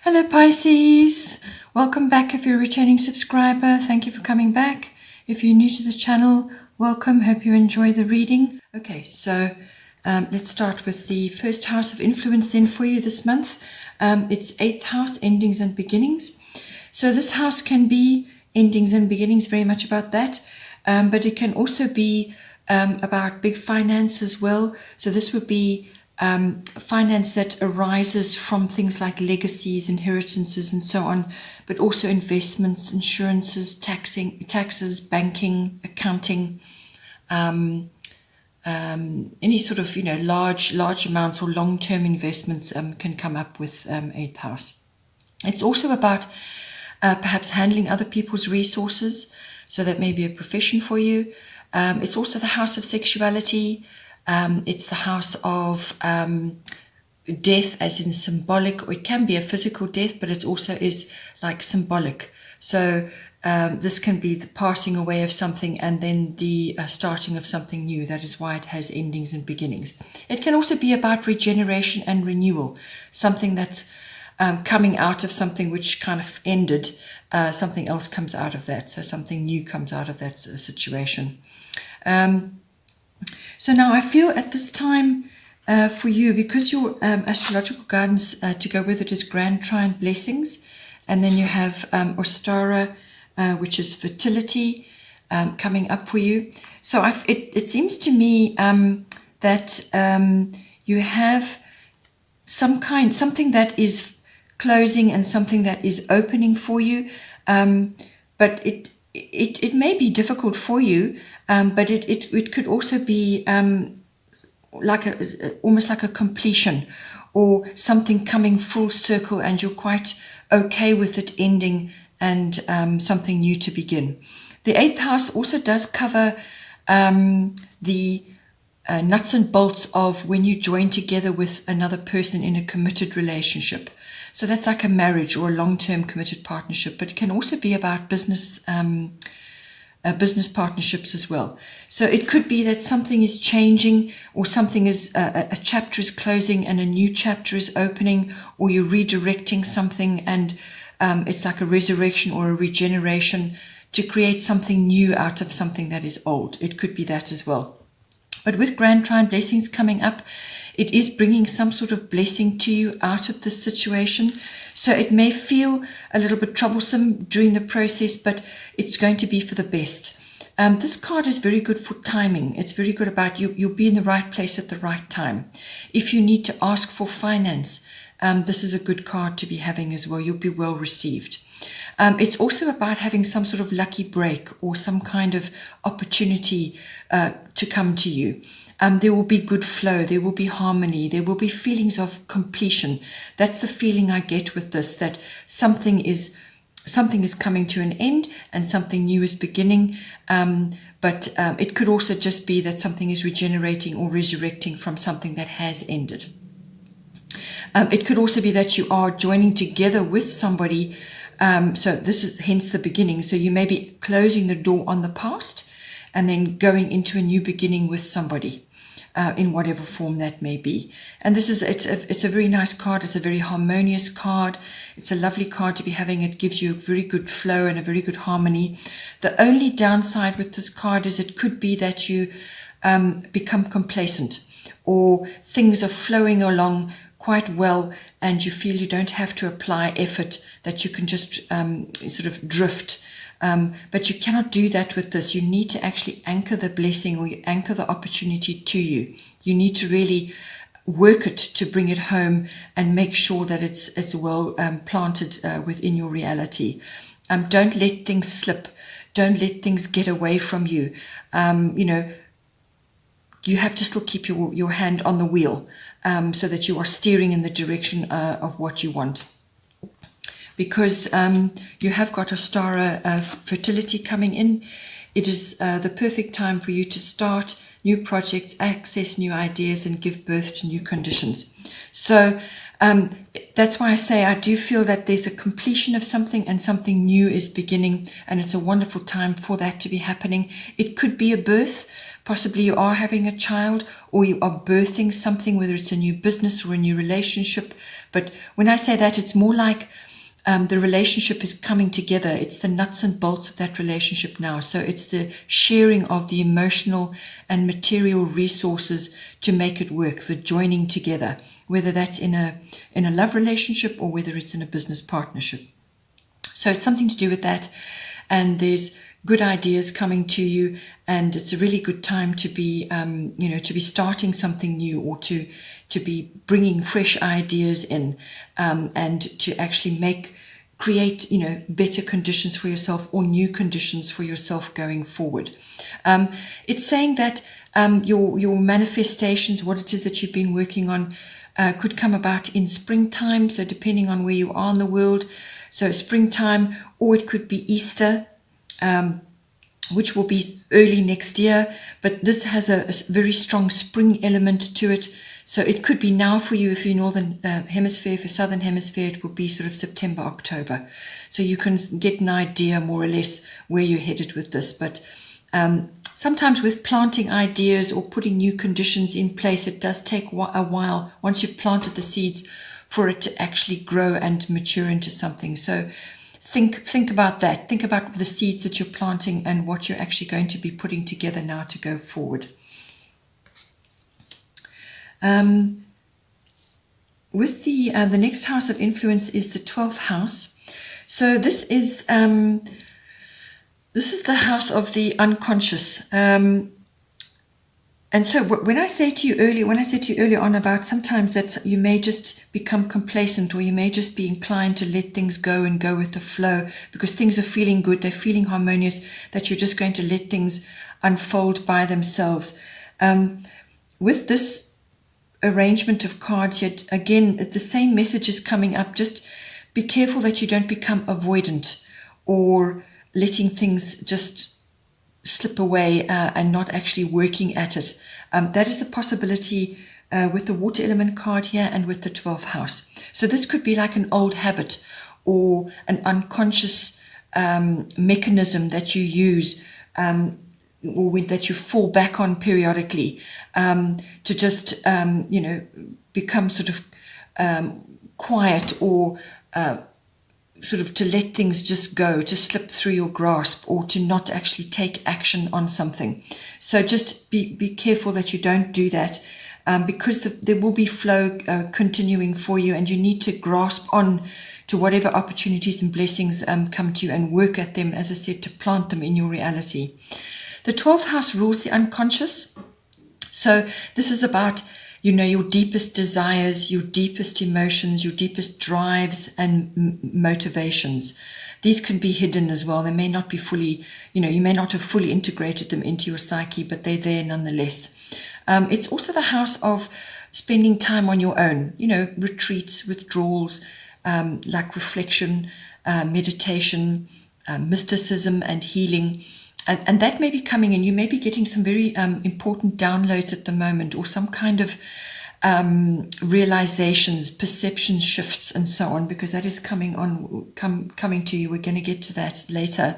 Hello Pisces, welcome back if you're a returning subscriber. Thank you for coming back. If you're new to the channel, welcome. Hope you enjoy the reading. Okay, so let's start with the first house of influence then for you this month. It's 8th house, endings and beginnings. So this house can be endings and beginnings, very much about that, but it can also be about big finance as well. So this would be finance that arises from things like legacies, inheritances and so on, but also investments, insurances, taxes, banking, accounting, any sort of large amounts or long-term investments can come up with 8th house. It's also about perhaps handling other people's resources, so that may be a profession for you. It's also the house of sexuality. It's the house of death, as in symbolic, or it can be a physical death, but it also is like symbolic. So this can be the passing away of something and then the starting of something new. That is why it has endings and beginnings. It can also be about regeneration and renewal, something that's coming out of something which kind of ended. Something else comes out of that, so something new comes out of that situation. So now I feel at this time for you, because your astrological guidance to go with it is Grand Trine Blessings, and then you have Ostara, which is fertility, coming up for you. So it seems to me that you have something that is closing and something that is opening for you, but it may be difficult for you, but it could also be almost like a completion or something coming full circle, and you're quite okay with it ending and something new to begin. The 8th house also does cover the nuts and bolts of when you join together with another person in a committed relationship. So that's like a marriage or a long-term committed partnership, but it can also be about business partnerships as well. So it could be that something is changing, or something is a chapter is closing and a new chapter is opening, or you're redirecting something and it's like a resurrection or a regeneration to create something new out of something that is old. It could be that as well. But with Grand Trine Blessings coming up, it is bringing some sort of blessing to you out of this situation. So it may feel a little bit troublesome during the process, but it's going to be for the best. This card is very good for timing. It's very good about you'll be in the right place at the right time. If you need to ask for finance, this is a good card to be having as well. You'll be well received. It's also about having some sort of lucky break or some kind of opportunity to come to you. There will be good flow, there will be harmony, there will be feelings of completion. That's the feeling I get with this, that something is coming to an end and something new is beginning. But it could also just be that something is regenerating or resurrecting from something that has ended. It could also be that you are joining together with somebody. So this is hence the beginning. So you may be closing the door on the past and then going into a new beginning with somebody. In whatever form that may be. And it's a very nice card. It's a very harmonious card. It's a lovely card to be having. It gives you a very good flow and a very good harmony. The only downside with this card is it could be that you become complacent, or things are flowing along quite well and you feel you don't have to apply effort, that you can just sort of drift. But you cannot do that with this. You need to actually anchor the blessing, or you anchor the opportunity to you. You need to really work it to bring it home and make sure that it's well planted within your reality. Don't let things slip. Don't let things get away from you. You have to still keep your hand on the wheel so that you are steering in the direction of what you want. Because you have got Ostara fertility coming in, it is the perfect time for you to start new projects, access new ideas, and give birth to new conditions. So that's why I say I do feel that there's a completion of something and something new is beginning, and it's a wonderful time for that to be happening. It could be a birth, Possibly you are having a child, or you are birthing something, whether it's a new business or a new relationship. But when I say that, it's more like the relationship is coming together. It's the nuts and bolts of that relationship now. So it's the sharing of the emotional and material resources to make it work, the joining together, whether that's in a love relationship or whether it's in a business partnership. So it's something to do with that. And there's good ideas coming to you, and it's a really good time to be, to be starting something new, or to be bringing fresh ideas in, and to actually create, better conditions for yourself, or new conditions for yourself going forward. It's saying that your manifestations, what it is that you've been working on, could come about in springtime. So depending on where you are in the world, so springtime, or it could be Easter, which will be early next year, but this has a very strong spring element to it. So it could be now for you if you're Northern Hemisphere. For Southern Hemisphere, it will be sort of September, October. So you can get an idea more or less where you're headed with this. But sometimes with planting ideas or putting new conditions in place, it does take a while, once you've planted the seeds, for it to actually grow and mature into something. So think about that. Think about the seeds that you're planting and what you're actually going to be putting together now to go forward. With the next house of influence is the 12th house. So this is the house of the unconscious. And so when I say to you earlier on about sometimes that you may just become complacent, or you may just be inclined to let things go and go with the flow because things are feeling good, they're feeling harmonious, that you're just going to let things unfold by themselves. With this arrangement of cards, yet again, the same message is coming up. Just be careful that you don't become avoidant or letting things just slip away and not actually working at it. That is a possibility with the water element card here and with the 12th house. So this could be like an old habit or an unconscious mechanism that you use, or that you fall back on periodically, to just become sort of quiet, or sort of to let things just go, to slip through your grasp, or to not actually take action on something. So just be careful that you don't do that, because there will be flow continuing for you, and you need to grasp on to whatever opportunities and blessings come to you and work at them, as I said, to plant them in your reality. The 12th house rules the unconscious. So this is about, your deepest desires, your deepest emotions, your deepest drives and motivations. These can be hidden as well. They may not be fully, you may not have fully integrated them into your psyche, but they're there nonetheless. It's also the house of spending time on your own, retreats, withdrawals, like reflection, meditation, mysticism and healing. And that may be coming in. You may be getting some very important downloads at the moment, or some kind of realizations, perception shifts, and so on, because that is coming to you. We're going to get to that later.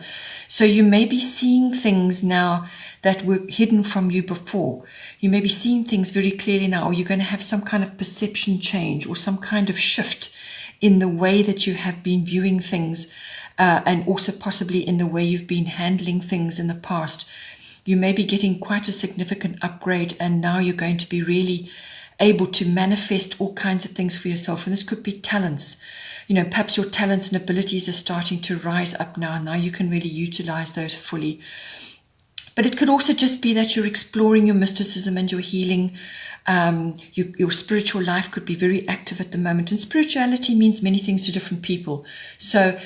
So you may be seeing things now that were hidden from you before. You may be seeing things very clearly now, or you're going to have some kind of perception change, or some kind of shift in the way that you have been viewing things. And also possibly in the way you've been handling things in the past. You may be getting quite a significant upgrade, and now you're going to be really able to manifest all kinds of things for yourself. And this could be talents. Perhaps your talents and abilities are starting to rise up now. Now you can really utilize those fully. But it could also just be that you're exploring your mysticism and your healing. Your spiritual life could be very active at the moment. And spirituality means many things to different people. So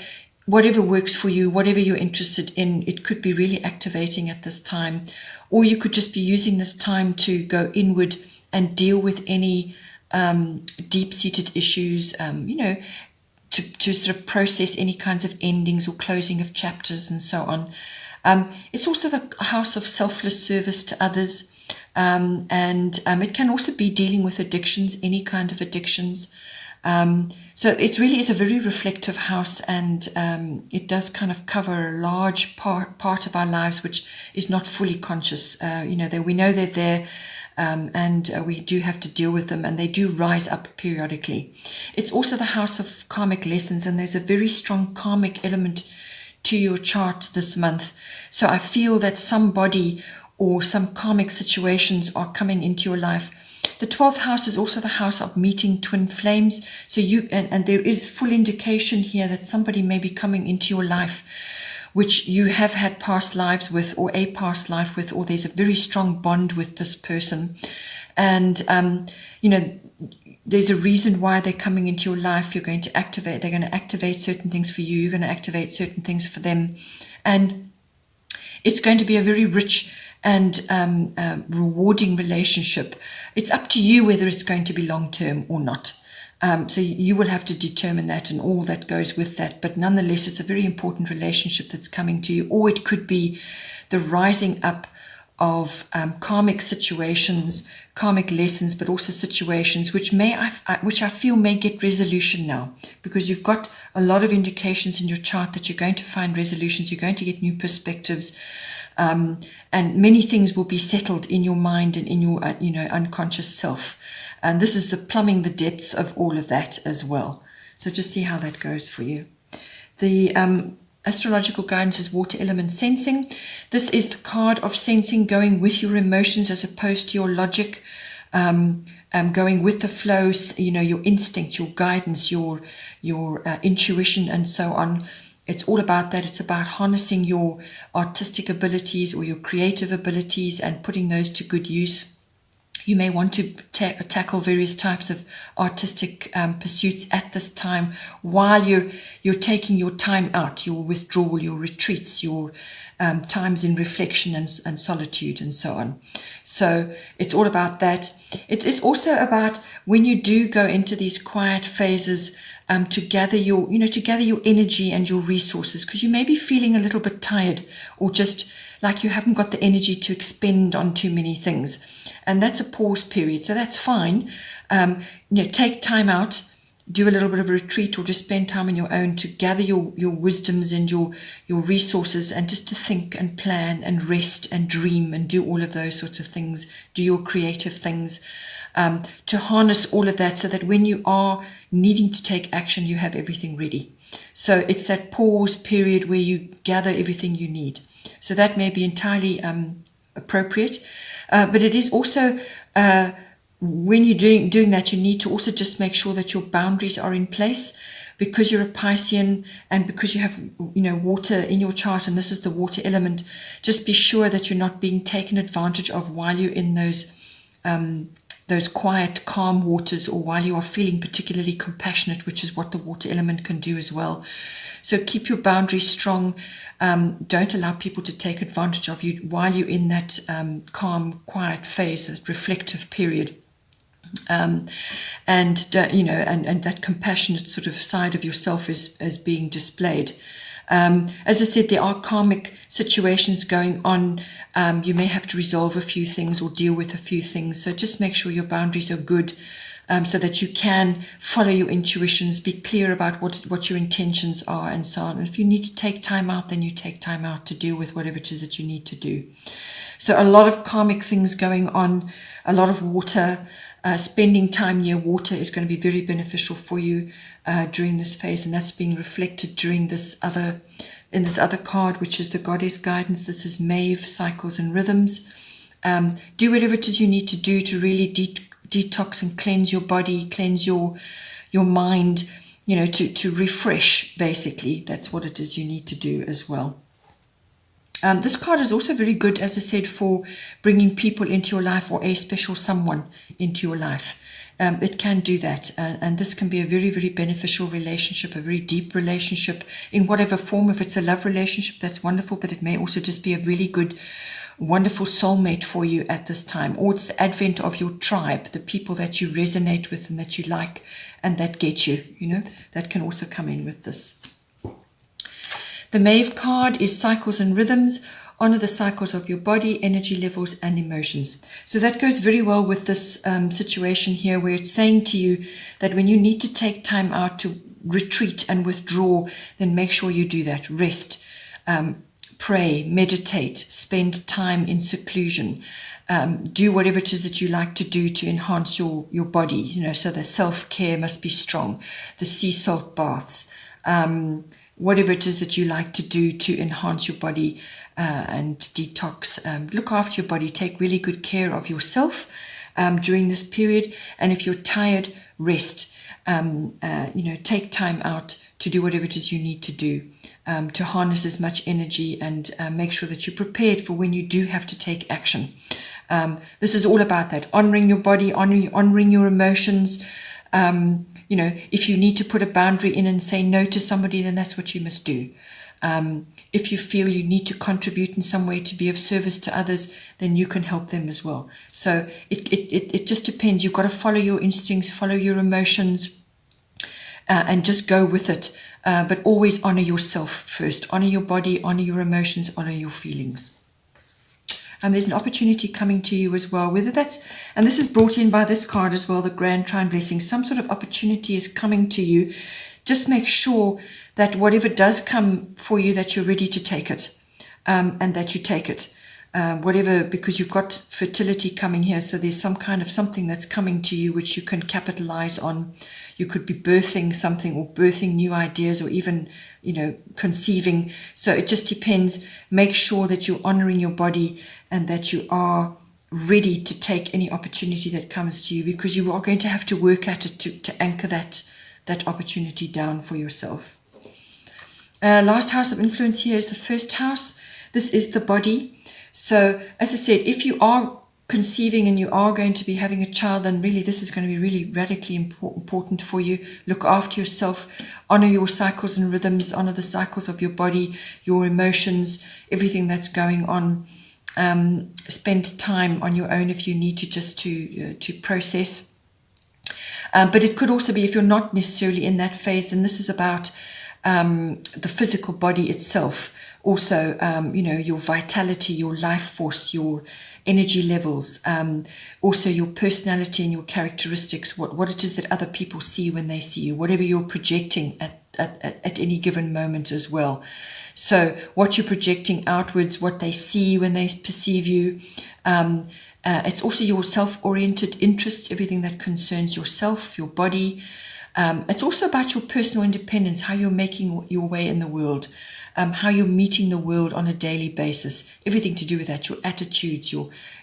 whatever works for you, whatever you're interested in, it could be really activating at this time. Or you could just be using this time to go inward and deal with any deep-seated issues, to sort of process any kinds of endings or closing of chapters and so on. It's also the house of selfless service to others. And it can also be dealing with addictions, any kind of addictions. So it really is a very reflective house, and it does kind of cover a large part of our lives which is not fully conscious. We know they're there, and we do have to deal with them, and they do rise up periodically. It's also the house of karmic lessons, and there's a very strong karmic element to your chart this month. So I feel that somebody or some karmic situations are coming into your life. The 12th house is also the house of meeting twin flames. So and there is full indication here that somebody may be coming into your life which you have had past lives with, or a past life with, or there's a very strong bond with this person. And, there's a reason why they're coming into your life. They're going to activate certain things for you. You're going to activate certain things for them. And it's going to be a very rich and rewarding relationship. It's up to you whether it's going to be long-term or not. So you will have to determine that and all that goes with that. But nonetheless, it's a very important relationship that's coming to you. Or it could be the rising up of karmic situations, karmic lessons, but also situations which I feel may get resolution now, because you've got a lot of indications in your chart that you're going to find resolutions, you're going to get new perspectives, and many things will be settled in your mind and in your unconscious self. And this is the plumbing the depths of all of that as well. So just see how that goes for you. The astrological guidance is water element sensing. This is the card of sensing, going with your emotions as opposed to your logic, going with the flow, your instinct, your guidance, your intuition, and so on. It's all about that. It's about harnessing your artistic abilities or your creative abilities and putting those to good use. You may want to tackle various types of artistic pursuits at this time, while you're taking your time out, your withdrawal, your retreats, your times in reflection and solitude, and so on. So it's all about that. It is also about when you do go into these quiet phases, to gather your energy and your resources, because you may be feeling a little bit tired, or just like you haven't got the energy to expend on too many things. And that's a pause period, so that's fine. Take time out, do a little bit of a retreat, or just spend time on your own to gather your wisdoms and your resources, and just to think and plan and rest and dream and do all of those sorts of things, do your creative things, to harness all of that so that when you are needing to take action, you have everything ready. So it's that pause period where you gather everything you need. So that may be entirely appropriate. But it is also, when you're doing that, you need to also just make sure that your boundaries are in place, because you're a Piscean and because you have, water in your chart, and this is the water element. Just be sure that you're not being taken advantage of while you're in those quiet, calm waters, or while you are feeling particularly compassionate, which is what the water element can do as well. So keep your boundaries strong. Don't allow people to take advantage of you while you're in that calm, quiet phase, that reflective period. And that compassionate sort of side of yourself is being displayed. As I said, there are karmic situations going on. You may have to resolve a few things or deal with a few things. So just make sure your boundaries are good, so that you can follow your intuitions, be clear about what your intentions are, and so on. And if you need to take time out, then you take time out to deal with whatever it is that you need to do. So a lot of karmic things going on, a lot of water. Spending time near water is going to be very beneficial for you during this phase, and that's being reflected during this other card, which is the goddess guidance. This is Maeve, cycles and rhythms. Do whatever it is you need to do to really detox and cleanse your body, cleanse your mind, to refresh, basically. That's what it is you need to do as well. This card is also very good, as I said, for bringing people into your life, or a special someone into your life. It can do that, and this can be a very, very beneficial relationship, a very deep relationship in whatever form. If it's a love relationship, that's wonderful, but it may also just be a really good, wonderful soulmate for you at this time. Or it's the advent of your tribe, the people that you resonate with and that you like and that get you, that can also come in with this. The Maeve card is cycles and rhythms. honor the cycles of your body, energy levels, and emotions. So that goes very well with this situation here, where it's saying to you that when you need to take time out to retreat and withdraw, then make sure you do that. Rest, pray, meditate, spend time in seclusion. Do whatever it is that you like to do to enhance your body, so the self-care must be strong. The sea salt baths, whatever it is that you like to do to enhance your body and detox. Look after your body. Take really good care of yourself during this period. And if you're tired, rest. Take time out to do whatever it is you need to do to harness as much energy and make sure that you're prepared for when you do have to take action. This is all about that, honoring your body, honoring your emotions. If you need to put a boundary in and say no to somebody, then that's what you must do. If you feel you need to contribute in some way to be of service to others, then you can help them as well. So it just depends. You've got to follow your instincts, follow your emotions, and just go with it. But always honor yourself first. Honor your body, honor your emotions, honor your feelings. And there's an opportunity coming to you as well, whether that's, and this is brought in by this card as well, the Grand Trine Blessing. Some sort of opportunity is coming to you. Just make sure that whatever does come for you, that you're ready to take it, and that you take it. Whatever, because you've got fertility coming here, so there's some kind of something that's coming to you which you can capitalize on. You could be birthing something or birthing new ideas or even, conceiving. So it just depends. Make sure that you're honoring your body and that you are ready to take any opportunity that comes to you, because you are going to have to work at it to anchor that opportunity down for yourself. Last house of influence here is the first house. This is the body. So as I said, if you are conceiving and you are going to be having a child, then really this is going to be really radically important for you. Look after yourself, honor your cycles and rhythms, honor the cycles of your body, your emotions, everything that's going on. Spend time on your own if you need to, just to process. But it could also be, if you're not necessarily in that phase, then this is about the physical body itself. Also, your vitality, your life force, your energy levels, also your personality and your characteristics, what it is that other people see when they see you, whatever you're projecting at any given moment as well. So what you're projecting outwards, what they see when they perceive you. It's also your self-oriented interests, everything that concerns yourself, your body. It's also about your personal independence, how you're making your way in the world. How you're meeting the world on a daily basis, everything to do with that, your attitudes,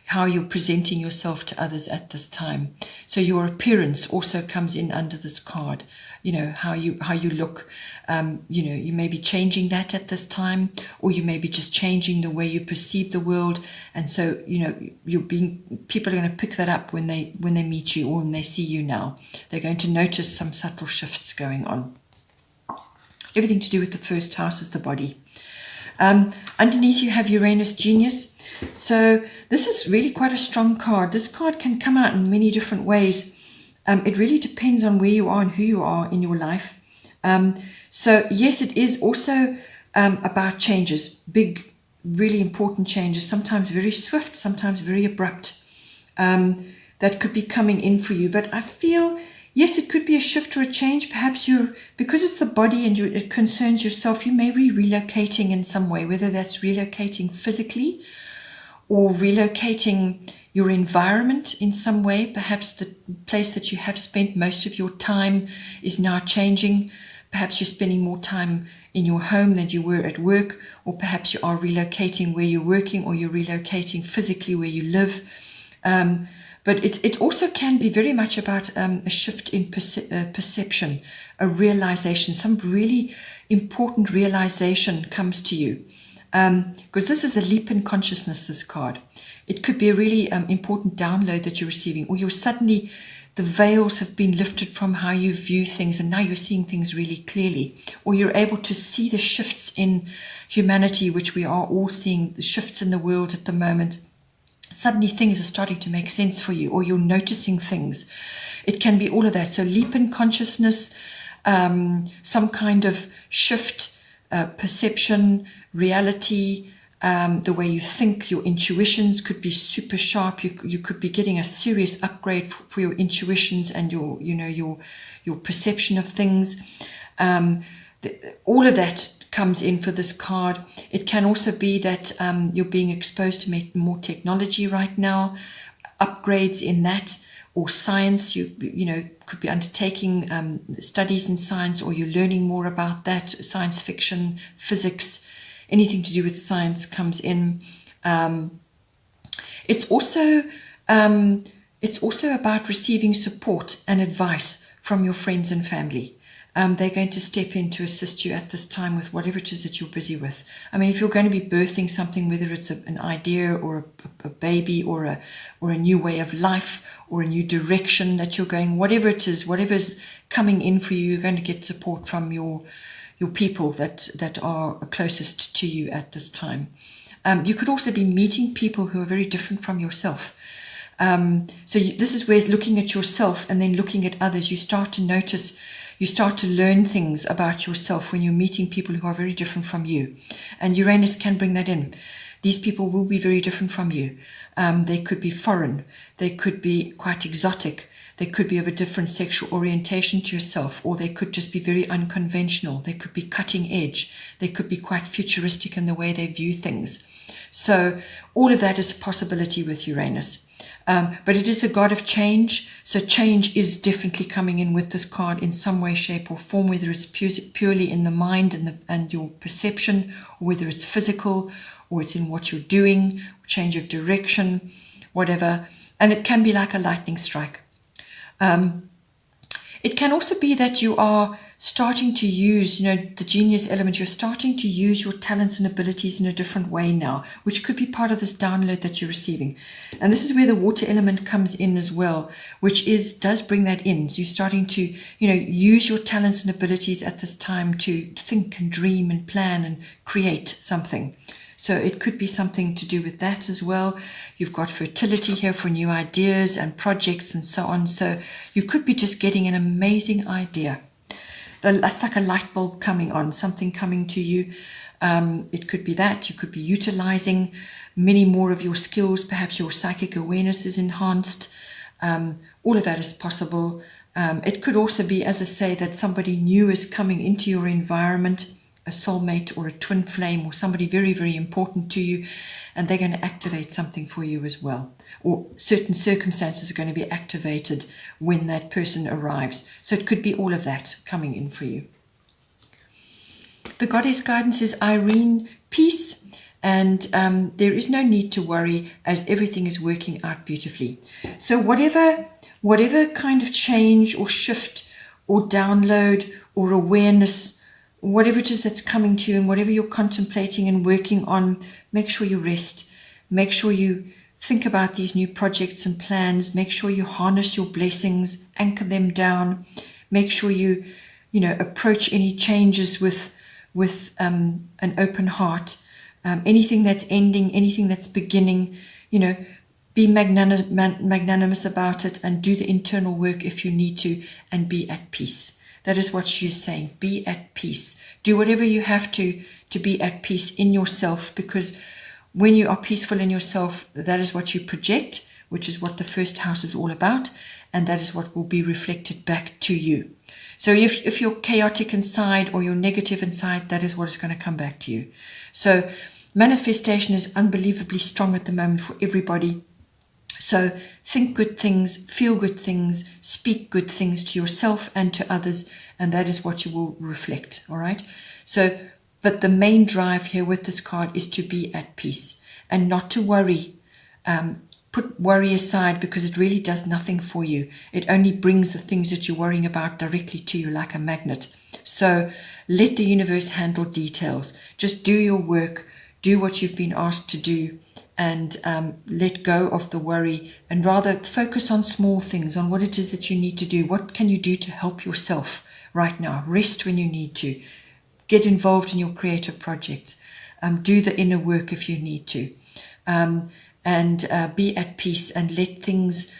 how you're presenting yourself to others at this time. So your appearance also comes in under this card, how you look. You may be changing that at this time, or you may be just changing the way you perceive the world. And so, people are going to pick that up when they meet you or when they see you now. They're going to notice some subtle shifts going on. Everything to do with the first house is the body. Underneath you have Uranus Genius. So this is really quite a strong card. This card can come out in many different ways. It really depends on where you are and who you are in your life. So yes, it is also about changes, big, really important changes, sometimes very swift, sometimes very abrupt, that could be coming in for you. But I feel, yes, it could be a shift or a change. Perhaps because it's the body and it concerns yourself, you may be relocating in some way, whether that's relocating physically or relocating your environment in some way. Perhaps the place that you have spent most of your time is now changing. Perhaps you're spending more time in your home than you were at work, or perhaps you are relocating where you're working, or you're relocating physically where you live. But it also can be very much about a shift in perception, a realization, some really important realization comes to you. Because this is a leap in consciousness, this card. It could be a really important download that you're receiving, or the veils have been lifted from how you view things, and now you're seeing things really clearly, or you're able to see the shifts in humanity, which we are all seeing, the shifts in the world at the moment. Suddenly things are starting to make sense for you, or you're noticing things. It can be all of that. So leap in consciousness, some kind of shift, perception, reality, the way you think. Your intuitions could be super sharp. You could be getting a serious upgrade for your intuitions and your perception of things. All of that comes in for this card. It can also be that you're being exposed to more technology right now, upgrades in that, or science. You could be undertaking studies in science, or you're learning more about that. Science fiction, physics, anything to do with science comes in. It's also about receiving support and advice from your friends and family. They're going to step in to assist you at this time with whatever it is that you're busy with. I mean, if you're going to be birthing something, whether it's an idea or a baby or a new way of life or a new direction that you're going, whatever it is, whatever's coming in for you, you're going to get support from your people that are closest to you at this time. You could also be meeting people who are very different from yourself. This is where looking at yourself and then looking at others, you start to notice, you start to learn things about yourself when you're meeting people who are very different from you. And Uranus can bring that in. These people will be very different from you. They could be foreign. They could be quite exotic. They could be of a different sexual orientation to yourself, or they could just be very unconventional. They could be cutting edge. They could be quite futuristic in the way they view things. So all of that is a possibility with Uranus. But it is the god of change, so change is definitely coming in with this card in some way, shape or form, whether it's purely in the mind and your perception, or whether it's physical, or it's in what you're doing, change of direction, whatever. And it can be like a lightning strike. It can also be that you are starting to use, the genius element. You're starting to use your talents and abilities in a different way now, which could be part of this download that you're receiving. And this is where the water element comes in as well, which does bring that in. So you're starting to, use your talents and abilities at this time to think and dream and plan and create something. So it could be something to do with that as well. You've got fertility here for new ideas and projects and so on. So you could be just getting an amazing idea. That's like a light bulb coming on, something coming to you. It could be that. You could be utilizing many more of your skills. Perhaps your psychic awareness is enhanced. All of that is possible. It could also be, as I say, that somebody new is coming into your environment, a soulmate or a twin flame or somebody very, very important to you, and they're going to activate something for you as well. Or certain circumstances are going to be activated when that person arrives. So it could be all of that coming in for you. The goddess guidance is Irene, peace, and there is no need to worry as everything is working out beautifully. So whatever kind of change or shift or download or awareness, whatever it is that's coming to you and whatever you're contemplating and working on, make sure you rest. Make sure you think about these new projects and plans. Make sure you harness your blessings, anchor them down. Make sure you approach any changes with an open heart. Anything that's ending, anything that's beginning, be magnanimous about it and do the internal work if you need to, and be at peace. That is what she's saying. Be at peace. Do whatever you have to be at peace in yourself, because when you are peaceful in yourself, that is what you project, which is what the first house is all about, and that is what will be reflected back to you. So if you're chaotic inside or you're negative inside, that is what is going to come back to you. So manifestation is unbelievably strong at the moment for everybody. So think good things, feel good things, speak good things to yourself and to others, and that is what you will reflect, all right? So, but the main drive here with this card is to be at peace and not to worry. Put worry aside, because it really does nothing for you. It only brings the things that you're worrying about directly to you like a magnet. So let the universe handle details. Just do your work, do what you've been asked to do, and let go of the worry, and rather focus on small things, on what it is that you need to do. What can you do to help yourself right now? Rest when you need to. Get involved in your creative projects. Do the inner work if you need to. And be at peace and let things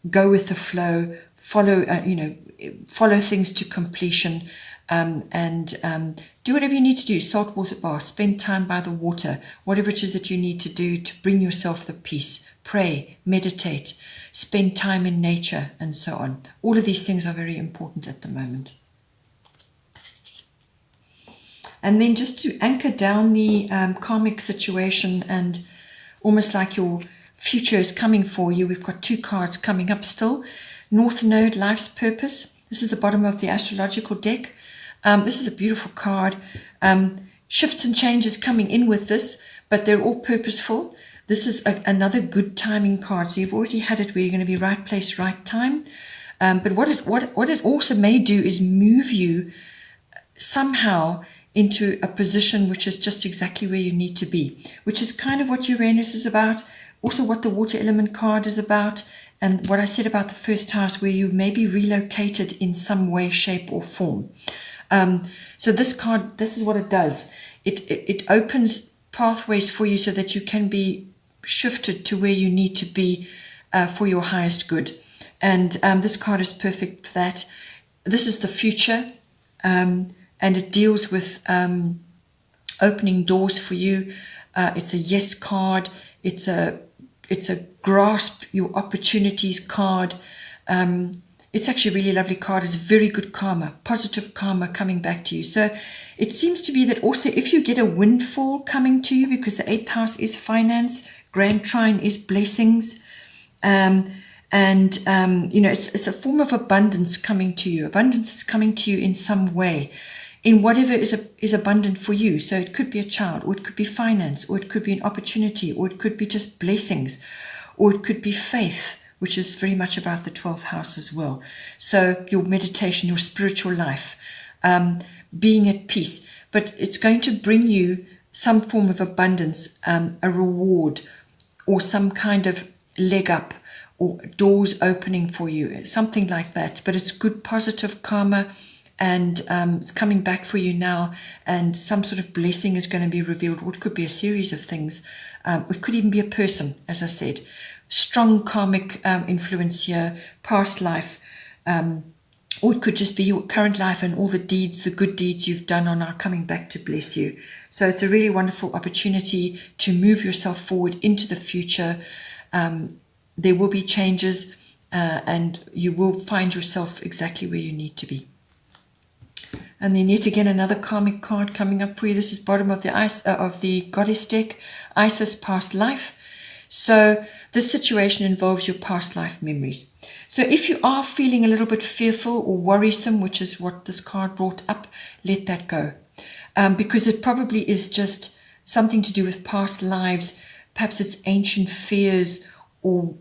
go with the flow. Follow things to completion. and do whatever you need to do. Saltwater bath, spend time by the water, whatever it is that you need to do to bring yourself the peace. Pray, meditate, spend time in nature, and so on. All of these things are very important at the moment. And then just to anchor down the karmic situation, and almost like your future is coming for you, we've got 2 cards coming up still. North Node, Life's Purpose. This is the bottom of the astrological deck. This is a beautiful card. Shifts and changes coming in with this, but they're all purposeful. This is another good timing card. So you've already had it where you're going to be right place, right time. But what it also may do is move you somehow into a position which is just exactly where you need to be, which is kind of what Uranus is about, also what the water element card is about, and what I said about the first house, where you may be relocated in some way, shape, or form. So this card, this is what it does. It opens pathways for you so that you can be shifted to where you need to be for your highest good. And this card is perfect for that. This is the future, and it deals with opening doors for you. It's a yes card. It's a grasp your opportunities card. It's actually a really lovely card. It's very good karma, positive karma coming back to you. So it seems to be that also if you get a windfall coming to you, because the 8th house is finance, Grand Trine is blessings, it's a form of abundance coming to you. Abundance is coming to you in some way, in whatever is abundant for you. So it could be a child, or it could be finance, or it could be an opportunity, or it could be just blessings, or it could be faith, which is very much about the 12th house as well. So your meditation, your spiritual life, being at peace. But it's going to bring you some form of abundance, a reward, or some kind of leg up, or doors opening for you, something like that. But it's good, positive karma, and it's coming back for you now, and some sort of blessing is going to be revealed, or it could be a series of things. It could even be a person, as I said. Strong karmic influence here, past life, or it could just be your current life, and all the deeds, the good deeds you've done are now coming back to bless you. So it's a really wonderful opportunity to move yourself forward into the future. There will be changes, and you will find yourself exactly where you need to be. And then yet again, another karmic card coming up for you. This is bottom of the goddess deck, Isis, past life. So this situation involves your past life memories. So if you are feeling a little bit fearful or worrisome, which is what this card brought up, let that go. Because it probably is just something to do with past lives. Perhaps it's ancient fears or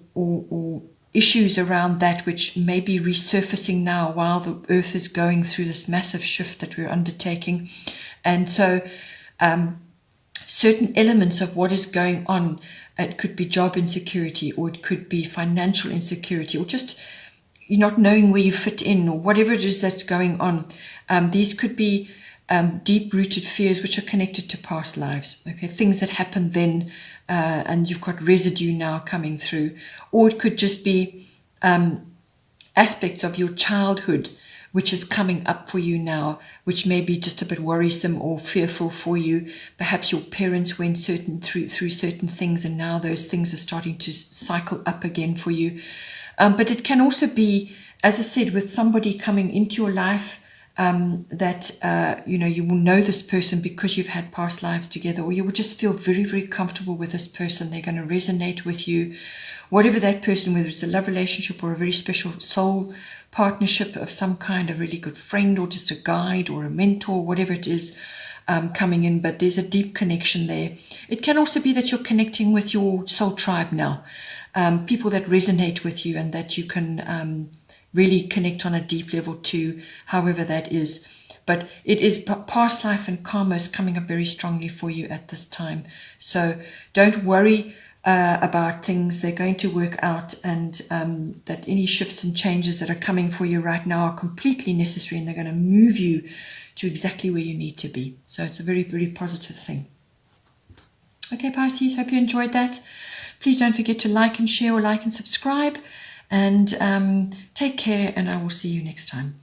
issues around that which may be resurfacing now while the earth is going through this massive shift that we're undertaking. And so certain elements of what is going on, it could be job insecurity, or it could be financial insecurity, or just you're not knowing where you fit in, or whatever it is that's going on. These could be deep-rooted fears which are connected to past lives, okay, things that happened then, and you've got residue now coming through. Or it could just be aspects of your childhood which is coming up for you now, which may be just a bit worrisome or fearful for you. Perhaps your parents went through certain things, and now those things are starting to cycle up again for you. But it can also be, as I said, with somebody coming into your life, that you will know this person because you've had past lives together, or you will just feel very, very comfortable with this person. They're going to resonate with you, whatever that person, whether it's a love relationship or a very special soul partnership of some kind, a really good friend, or just a guide or a mentor, whatever it is coming in. But there's a deep connection there. It can also be that you're connecting with your soul tribe now, people that resonate with you and that you can really connect on a deep level to, however that is. But it is past life and karma is coming up very strongly for you at this time. So don't worry about things. They're going to work out, and that any shifts and changes that are coming for you right now are completely necessary, and they're going to move you to exactly where you need to be. So it's a very, very positive thing. Okay, Pisces, hope you enjoyed that. Please don't forget to like and share, or like and subscribe. And take care, and I will see you next time.